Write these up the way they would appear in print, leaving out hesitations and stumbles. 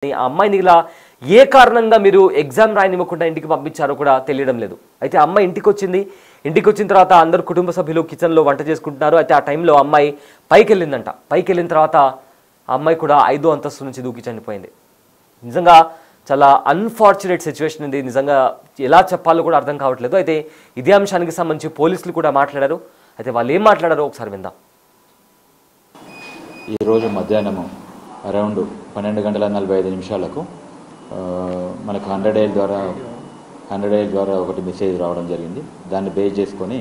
ఆ అమ్మాయిని ఇలా ఏ కారణంగా మీరు ఎగ్జామ్ రాయనివ్వకుండా ఇంటికి పంపించారో కూడా తెలియడం లేదు. అయితే అమ్మాయి ఇంటికి వచ్చిన తర్వాత అందరు కుటుంబ సభ్యులు కిచెన్లో వంట చేసుకుంటున్నారు. అయితే ఆ టైంలో అమ్మాయి పైకి వెళ్ళిన తర్వాత ఆ అమ్మాయి కూడా 5వ అంతస్తు నుంచి దూకి చనిపోయింది. నిజంగా చాలా అన్ఫార్చునేట్ సిచ్యువేషన్ ఇది. నిజంగా ఎలా చెప్పాలో కూడా అర్థం కావట్లేదు. అయితే ఇదే అంశానికి సంబంధించి పోలీసులు కూడా మాట్లాడారు. అయితే వాళ్ళు ఏం మాట్లాడారో ఒకసారి విందాం. ఈరోజు మధ్యాహ్నము అరౌండ్ 12:45 మనకు 100 డైల్ ద్వారా ఒకటి మెసేజ్ రావడం జరిగింది. దాన్ని బేస్ చేసుకొని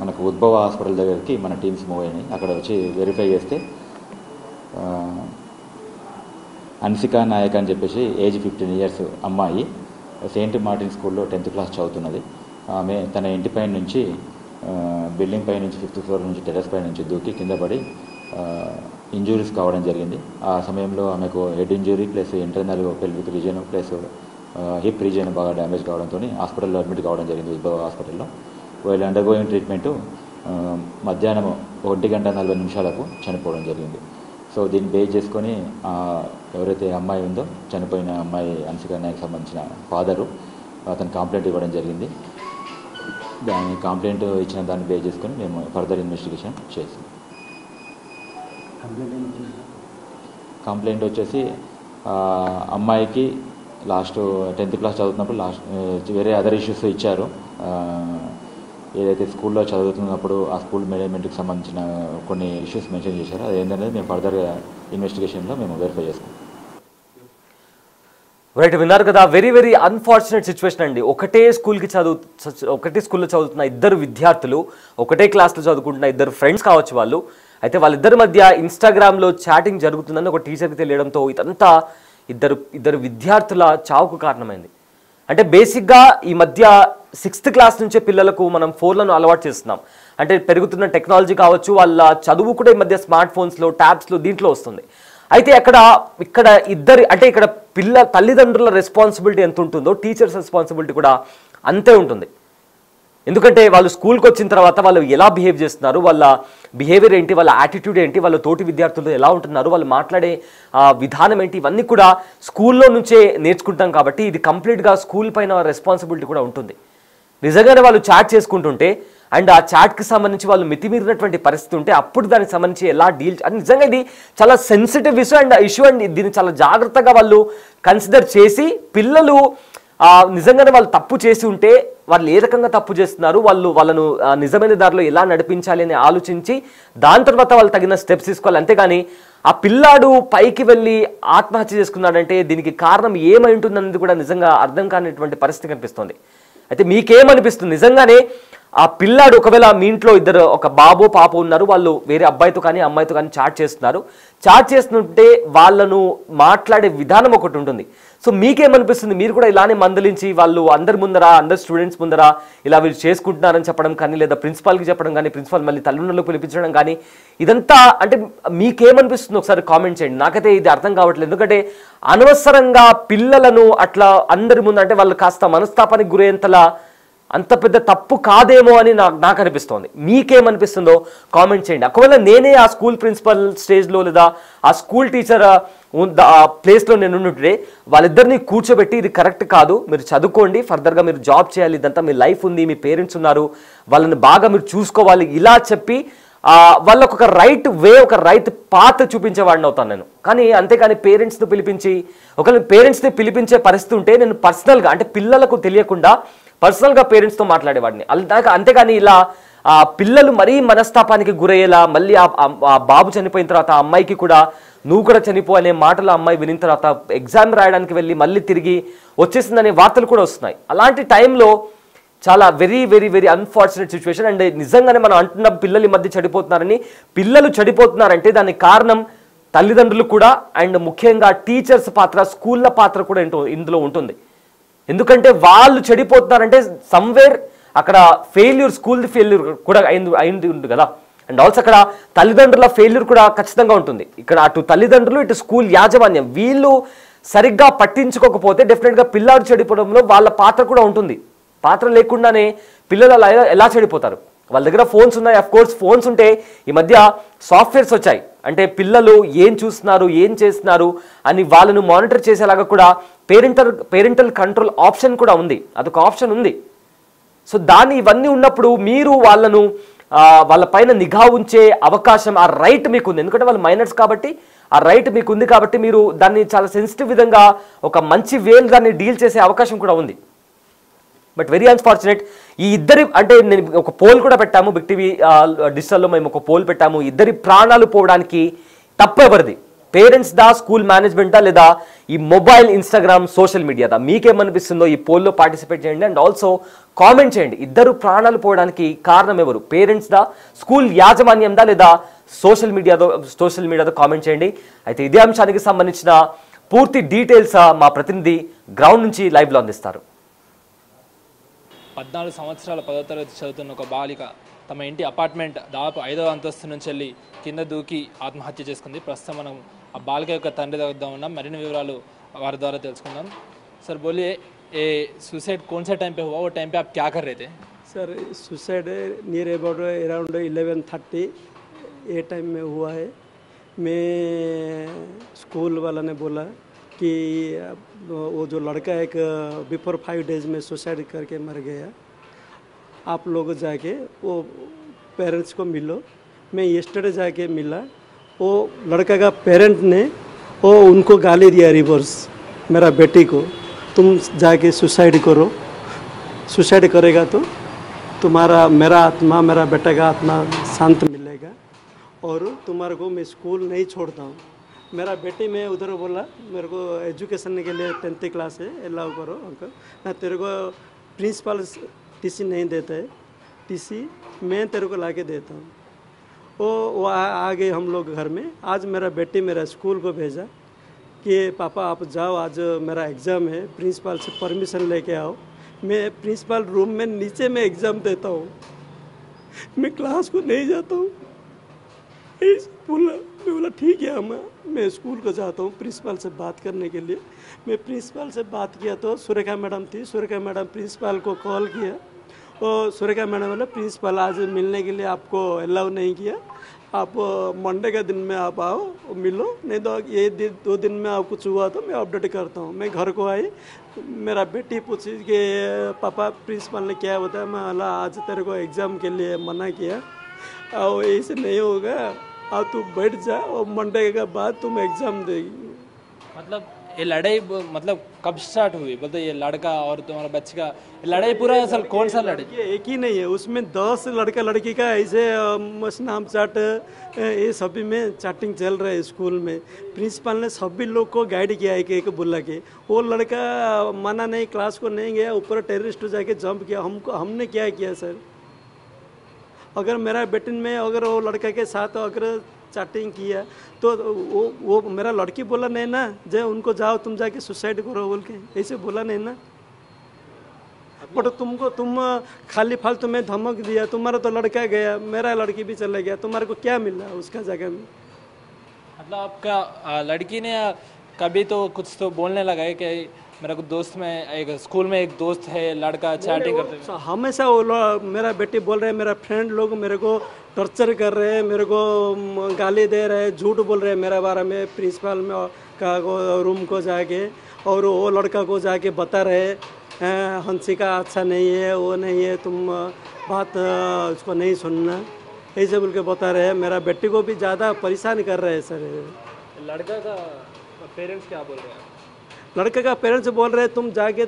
మనకు ఉద్భవ హాస్పిటల్ దగ్గరికి మన టీమ్స్ మూవ్ అయినాయి. అక్కడ వచ్చి వెరిఫై చేస్తే అన్సికా నాయక్ అని చెప్పేసి ఏజ్ 15 ఇయర్స్ అమ్మాయి సెయింట్ మార్టిన్ స్కూల్లో 10th క్లాస్ చదువుతున్నది. ఆమె తన ఇంటి పై నుంచి బిల్డింగ్ పై నుంచి 5th ఫ్లోర్ నుంచి టెర్రస్ పై నుంచి దూకి కింద పడి ఇంజురీస్ కావడం జరిగింది. ఆ సమయంలో ఆమెకు head injury plus internal pelvic region plus hip region బాగా డ్యామేజ్ కావడంతో హాస్పిటల్లో అడ్మిట్ కావడం జరిగింది. ఉద్భవ హాస్పిటల్లో వీళ్ళు అండర్గోయింగ్ ట్రీట్మెంటు మధ్యాహ్నం 1:40 చనిపోవడం జరిగింది. సో దీన్ని బేస్ చేసుకొని ఎవరైతే అమ్మాయి ఉందో చనిపోయిన అమ్మాయి అన్సికా నాయక్ సంబంధించిన ఫాదరు అతను కంప్లైంట్ ఇవ్వడం జరిగింది. దాని కంప్లైంట్ ఇచ్చిన దాన్ని బేస్ చేసుకొని మేము ఫర్దర్ ఇన్వెస్టిగేషన్ చేసాం. కంప్లైంట్ వచ్చేసి అమ్మాయికి లాస్ట్ 10th క్లాస్ చదువుతున్నప్పుడు వేరే అదర్ ఇష్యూస్ ఇచ్చారు. ఏదైతే స్కూల్లో చదువుతున్నప్పుడు ఆ స్కూల్ మేనేజ్మెంట్కి సంబంధించిన కొన్ని ఇష్యూస్ మెన్షన్ చేశారు. అది ఏంటనేది మేము ఫర్దర్ ఇన్వెస్టిగేషన్లో మేము వెరిఫై చేసుకుంటాం. రైట్, విన్నారు కదా. వెరీ వెరీ అన్ఫార్చునేట్ సిచ్యువేషన్ అండి. ఒకటే స్కూల్లో చదువుతున్న ఇద్దరు విద్యార్థులు, ఒకటే క్లాస్లో చదువుకుంటున్న ఇద్దరు ఫ్రెండ్స్ కావచ్చు వాళ్ళు. అయితే వాళ్ళిద్దరి మధ్య ఇన్స్టాగ్రామ్లో చాటింగ్ జరుగుతుందని ఒక టీచర్కి తెలియడంతో ఇదంతా ఇద్దరు విద్యార్థుల చావుకు కారణమైంది. అంటే బేసిక్గా ఈ మధ్య 6th క్లాస్ నుంచే పిల్లలకు మనం ఫోన్లను అలవాటు చేస్తున్నాం. అంటే పెరుగుతున్న టెక్నాలజీ కావచ్చు, వాళ్ళ చదువు కూడా ఈ మధ్య స్మార్ట్ ఫోన్స్లో, ట్యాబ్స్లో దీంట్లో వస్తుంది. అయితే ఇక్కడ తల్లిదండ్రుల రెస్పాన్సిబిలిటీ ఎంత ఉంటుందో టీచర్స్ రెస్పాన్సిబిలిటీ కూడా అంతే ఉంటుంది. ఎందుకంటే వాళ్ళు స్కూల్కి వచ్చిన తర్వాత వాళ్ళు ఎలా బిహేవ్ చేస్తున్నారు, వాళ్ళ బిహేవియర్ ఏంటి, వాళ్ళ యాటిట్యూడ్ ఏంటి, వాళ్ళ తోటి విద్యార్థులు ఎలా ఉంటున్నారు, వాళ్ళు మాట్లాడే విధానం ఏంటి, ఇవన్నీ కూడా స్కూల్లో నుంచే నేర్చుకుంటాం. కాబట్టి ఇది కంప్లీట్గా స్కూల్ పైన రెస్పాన్సిబిలిటీ కూడా ఉంటుంది. నిజంగానే వాళ్ళు చాట్ చేసుకుంటుంటే అండ్ ఆ చాట్కి సంబంధించి వాళ్ళు మితిమీరినటువంటి పరిస్థితి ఉంటే అప్పుడు దానికి సంబంధించి ఎలా డీల్ అని నిజంగా ఇది చాలా సెన్సిటివ్ ఇష్యూ అండ్ దీన్ని చాలా జాగ్రత్తగా వాళ్ళు కన్సిడర్ చేసి పిల్లలు నిజంగానే వాళ్ళు తప్పు చేసి ఉంటే వాళ్ళు ఏ రకంగా తప్పు చేస్తున్నారు, వాళ్ళను నిజమైన దారిలో ఎలా నడిపించాలి అని ఆలోచించి దాని తర్వాత వాళ్ళు తగిన స్టెప్స్ తీసుకోవాలి. అంతేగాని ఆ పిల్లాడు పైకి వెళ్ళి ఆత్మహత్య చేసుకున్నాడంటే దీనికి కారణం ఏమై ఉంటుందనేది కూడా నిజంగా అర్థం కానిటువంటి పరిస్థితి కనిపిస్తుంది. అయితే మీకేమనిపిస్తుంది? నిజంగానే ఆ పిల్లాడు ఒకవేళ మీ ఇంట్లో ఒక బాబు పాప ఉన్నారు, వాళ్ళు వేరే అబ్బాయితో కానీ అమ్మాయితో కానీ చాట్ చేస్తుంటే వాళ్ళను మాట్లాడే విధానం ఒకటి ఉంటుంది. సో మీకేమనిపిస్తుంది? మీరు కూడా ఇలానే మందలించి వాళ్ళు అందరు స్టూడెంట్స్ ముందర ఇలా వీళ్ళు చేసుకుంటున్నారని చెప్పడం కానీ, లేదా ప్రిన్సిపాల్కి చెప్పడం కానీ, ప్రిన్సిపాల్ మళ్ళీ తల్లిదండ్రులకు పిలిపించడం కానీ, ఇదంతా అంటే మీకేమనిపిస్తుంది ఒకసారి కామెంట్ చేయండి. నాకైతే ఇది అర్థం కావట్లేదు. ఎందుకంటే అనవసరంగా పిల్లలను అట్లా అందరి ముందు అంటే వాళ్ళు కాస్త మనస్తాపానికి గురయ్యేంతలా అంత పెద్ద తప్పు కాదేమో అని నాకు అనిపిస్తోంది. మీకేమనిపిస్తుందో కామెంట్ చేయండి. ఒకవేళ నేనే ఆ స్కూల్ ప్రిన్సిపల్ స్టేజ్లో లేదా ఆ స్కూల్ టీచర్ ప్లేస్లో నేను ఉంటుంటే వాళ్ళిద్దరిని కూర్చోబెట్టి ఇది కరెక్ట్ కాదు, మీరు చదువుకోండి, ఫర్దర్గా మీరు జాబ్ చేయాలి, ఇదంతా మీ లైఫ్ ఉంది, మీ పేరెంట్స్ ఉన్నారు, వాళ్ళని బాగా మీరు చూసుకోవాలి, ఇలా చెప్పి వాళ్ళకు ఒక రైట్ పాత్ చూపించేవాడిని అవుతాను నేను. కానీ అంతేకాని పేరెంట్స్ని పిలిపించే పరిస్థితి ఉంటే నేను పర్సనల్గా అంటే పిల్లలకు తెలియకుండా పర్సనల్గా పేరెంట్స్తో మాట్లాడేవాడిని. అంతేగాని ఇలా పిల్లలు మరీ మనస్తాపానికి గురయ్యేలా మళ్ళీ ఆ బాబు చనిపోయిన తర్వాత ఆ అమ్మాయికి కూడా నువ్వు కూడా చనిపో అనే మాటలు అమ్మాయి వినిన తర్వాత ఎగ్జామ్ రాయడానికి వెళ్ళి మళ్ళీ తిరిగి వచ్చేసిందనే వార్తలు కూడా వస్తున్నాయి. అలాంటి టైంలో చాలా very very very unfortunate situation. And నిజంగానే మనం అంటున్న పిల్లలు ఈ మధ్య పిల్లలు చనిపోతున్నారంటే దానికి కారణం తల్లిదండ్రులు కూడా అండ్ ముఖ్యంగా టీచర్స్ పాత్ర, స్కూళ్ళ పాత్ర కూడా ఇందులో ఉంటుంది. ఎందుకంటే వాళ్ళు చెడిపోతున్నారంటే సమ్వేర్ అక్కడ స్కూల్ ఫెయిల్యూర్ కూడా అయింది కదా. అండ్ ఆల్సో అక్కడ తల్లిదండ్రుల ఫెయిల్యూర్ కూడా ఖచ్చితంగా ఉంటుంది. ఇక్కడ అటు తల్లిదండ్రులు ఇటు స్కూల్ యాజమాన్యం వీళ్ళు సరిగ్గా పట్టించుకోకపోతే డెఫినెట్గా పిల్లాడు చెడిపోవడంలో వాళ్ళ పాత్ర కూడా ఉంటుంది. పాత్ర లేకుండానే పిల్లలు ఎలా చెడిపోతారు? వాళ్ళ దగ్గర ఫోన్స్ ఉన్నాయి. అఫ్ కోర్స్ ఫోన్స్ ఉంటే ఈ మధ్య సాఫ్ట్వేర్స్ వచ్చాయి, అంటే పిల్లలు ఏం చూస్తున్నారు ఏం చేస్తున్నారు అని వాళ్ళను మానిటర్ చేసేలాగా కూడా పేరెంటల్ కంట్రోల్ ఆప్షన్ కూడా ఉంది, అదొక ఆప్షన్ ఉంది. సో ఇవన్నీ ఉన్నప్పుడు మీరు వాళ్ళ పైన నిఘా ఉంచే అవకాశం, ఆ రైట్ మీకు ఉంది. ఎందుకంటే వాళ్ళు మైనర్స్ కాబట్టి ఆ రైట్ మీకు ఉంది, కాబట్టి మీరు దాన్ని చాలా సెన్సిటివ్ విధంగా ఒక మంచి వేలు దాన్ని డీల్ చేసే అవకాశం కూడా ఉంది. బట్ వెరీ అన్ఫార్చునేట్, ఈ ఇద్దరి అంటే నేను ఒక పోల్ కూడా పెట్టాము, బిగ్ టీవీ డిజిటల్లో మేము ఒక పోల్ పెట్టాము. ఇద్దరి ప్రాణాలు పోవడానికి తప్పు ఎవరిది? పేరెంట్స్ దా, స్కూల్ మేనేజ్మెంట్ దా, లేదా ఈ మొబైల్ ఇన్స్టాగ్రామ్ సోషల్ మీడియాదా? మీకేమనిపిస్తుందో ఈ పోల్లో పార్టిసిపేట్ చేయండి అండ్ ఆల్సో కామెంట్ చేయండి. ఇద్దరు ప్రాణాలు పోవడానికి కారణం ఎవరు? పేరెంట్స్ దా, స్కూల్ యాజమాన్యం దా, లేదా సోషల్ మీడియాతో కామెంట్ చేయండి. అయితే ఇదే అంశానికి సంబంధించిన పూర్తి డీటెయిల్స్ మా ప్రతినిధి గ్రౌండ్ నుంచి లైవ్లో అందిస్తారు. 14 సంవత్సరాల 10వ తరగతి చదువుతున్న ఒక బాలిక తమ ఇంటి అపార్ట్మెంట్ దాదాపు 5వ అంతస్తు నుంచి వెళ్ళి కింద దూకి ఆత్మహత్య చేసుకుంది. ప్రస్తుతం మనం ఆ బాలిక యొక్క తండ్రి దగ్గర ఉన్నాం, మరిన్ని వివరాలు వారి ద్వారా తెలుసుకుందాం. सर बोलिए, ये सुसाइड कौन सा टाइम पे हुआ, वो टाइम पे आप क्या कर रहे थे? Sir suicide near about around 11:30 ये टाइम में हुआ है. मैं स्कूल वाला ने बोला कि वो जो लड़का एक बिफोर 5 डेज में सुसाइड करके मर गया, आप लोग जाके वो पेरेंट्स को मिलो. मैं येस्टरडे जाके मिला, वो लड़का का पेरेंट ने वो उनको गाली दिया रिवर्स, मेरा बेटी को तुम जाके सुसाइड करो, सुसाइड करेगा तो तुम्हारा मेरा आत्मा, मेरा बेटा का आत्मा शांत मिलेगा और तुम्हारे को मैं स्कूल नहीं छोड़ता हूँ. मेरा बेटी मैं उधर बोला मेरे को एजुकेशन के लिए 10th क्लास है, अलाउ करो अंकल, ना तेरे को प्रिंसिपल टीसी नहीं देता है, टीसी मैं तेरे को ला के देता हूँ. वो आ गए हम लोग घर में. आज मेरा बेटी मेरा स्कूल को भेजा कि पापा आप जाओ, आज मेरा एग्ज़ाम है, प्रिंसिपल से परमिशन लेके आओ. मैं प्रिंसिपल रूम में नीचे में एग्ज़ाम देता हूँ, मैं क्लास को नहीं जाता हूँ. मैं बोला ठीक है मैं स्कूल को जाता हूँ प्रिंसिपल से बात करने के लिए. मैं प्रिंसिपल से बात किया तो सुरेखा मैडम थी, सुरेखा मैडम प्रिंसिपल को कॉल किया और सुरेखा मैडम बोला प्रिंसिपल आज मिलने के लिए आपको अलाउ नहीं किया, आप मंडे का दिन में आप आओ मिलो, नहीं तो ये 2 दिन में आप कुछ हुआ तो मैं अपडेट करता हूँ. मैं घर को आई, मेरा बेटी पूछी कि पापा प्रिंसिपल ने क्या बताया. मैं बोला आज तेरे को एग्ज़ाम के लिए मना किया और ऐसे नहीं होगा, अब तू बैठ जा और मंडे के बाद तुम एग्ज़ाम देगी. मतलब ये लड़ाई मतलब कब स्टार्ट हुई? बोलते ये लड़का और तुम्हारा बच्चे का लड़ाई पूरा असल कौन सा लड़ाई? ये एक ही नहीं है, उसमें 10 लड़का लड़की का ऐसे स्नैप चैट ये सभी में चैटिंग चल रहा है स्कूल में. प्रिंसिपल ने सभी लोग को गाइड किया है एक बुला के. वो लड़का माना नहीं, क्लास को नहीं गया, ऊपर टेररिस्ट जाके जंप किया. हमने क्या किया सर? अगर मेरा बेटन में अगर वो लड़का के साथ अगर चैटिंग किया तो वो मेरा लड़की बोला नहीं ना जो उनको जाओ तुम जाके सुसाइड करो बोल के, ऐसे बोला नहीं ना. बट तुम खाली फालतू में धमक दिया. तुम्हारा तो लड़का गया, मेरा लड़की भी चला गया, तुम्हारे को क्या मिला उसका जगह में? मतलब आपका लड़की ने कभी तो कुछ तो बोलने लगा है कि मेरा को दोस्त में एक स्कूल में एक दोस्त है लड़का चैटिंग करते हुए? हमेशा वो मेरा बेटी बोल रहे हैं मेरा फ्रेंड लोग मेरे को टॉर्चर कर रहे हैं, मेरे को गाली दे रहे हैं, झूठ बोल रहे हैं मेरे बारे में. प्रिंसिपल में का रूम को जाके और वो लड़का को जाके बता रहे हंसिका अच्छा नहीं है, वो नहीं है, तुम बात उसको नहीं सुनना, ऐसे बोल के बता रहे हैं. मेरा बेटी को भी ज़्यादा परेशान कर रहे हैं सर. लड़का का पेरेंट्स क्या बोल रहे हैं? लड़के का पेरेंट्स बोल रहे तुम जाके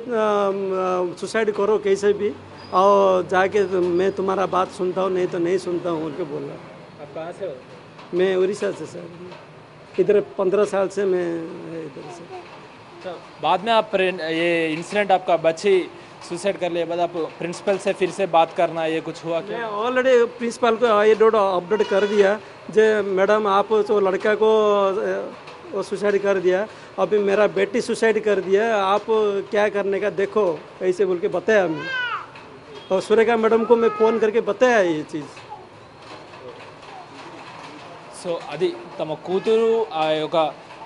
सुसाइड करो कैसे भी और जाके मैं तुम्हारा बात सुनता हूँ नहीं तो नहीं सुनता हूँ बोल के बोल रहा. आप कहाँ से हो? मैं उड़ीसा से सर, इधर 15 साल से मैं इधर से. अच्छा, बाद में आप ये इंसिडेंट आपका बच्ची सुसाइड कर लिया बाद आप प्रिंसिपल से फिर से बात करना ये कुछ हुआ क्या? मैं ऑलरेडी प्रिंसिपल को ये अपडेट कर दिया जे मैडम आप तो लड़का को वो सुसाइड कर दिया, अभी मेरा बेटी सुसाइड कर दिया, आप क्या करने का देखो ऐसे बोल के बताया मैं. और सुरेखा मैडम को मैं फ़ोन करके बताया ये चीज़. సో అది తమ కూతురు ఆ యొక్క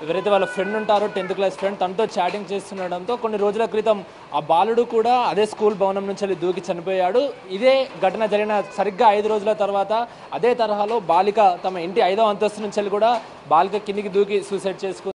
ఎవరైతే వాళ్ళ ఫ్రెండ్ ఉంటారో 10th క్లాస్ ఫ్రెండ్ తనతో చాటింగ్ చేస్తుండడంతో కొన్ని రోజుల క్రితం ఆ బాలుడు కూడా అదే స్కూల్ భవనం నుంచి వెళ్ళి దూకి చనిపోయాడు. ఇదే ఘటన జరిగిన సరిగ్గా 5 రోజుల తర్వాత అదే తరహాలో బాలిక తమ ఇంటి 5వ అంతస్తు నుంచి వెళ్ళి కూడా బాలిక కిందికి దూకి సూసైడ్ చేసుకుంది.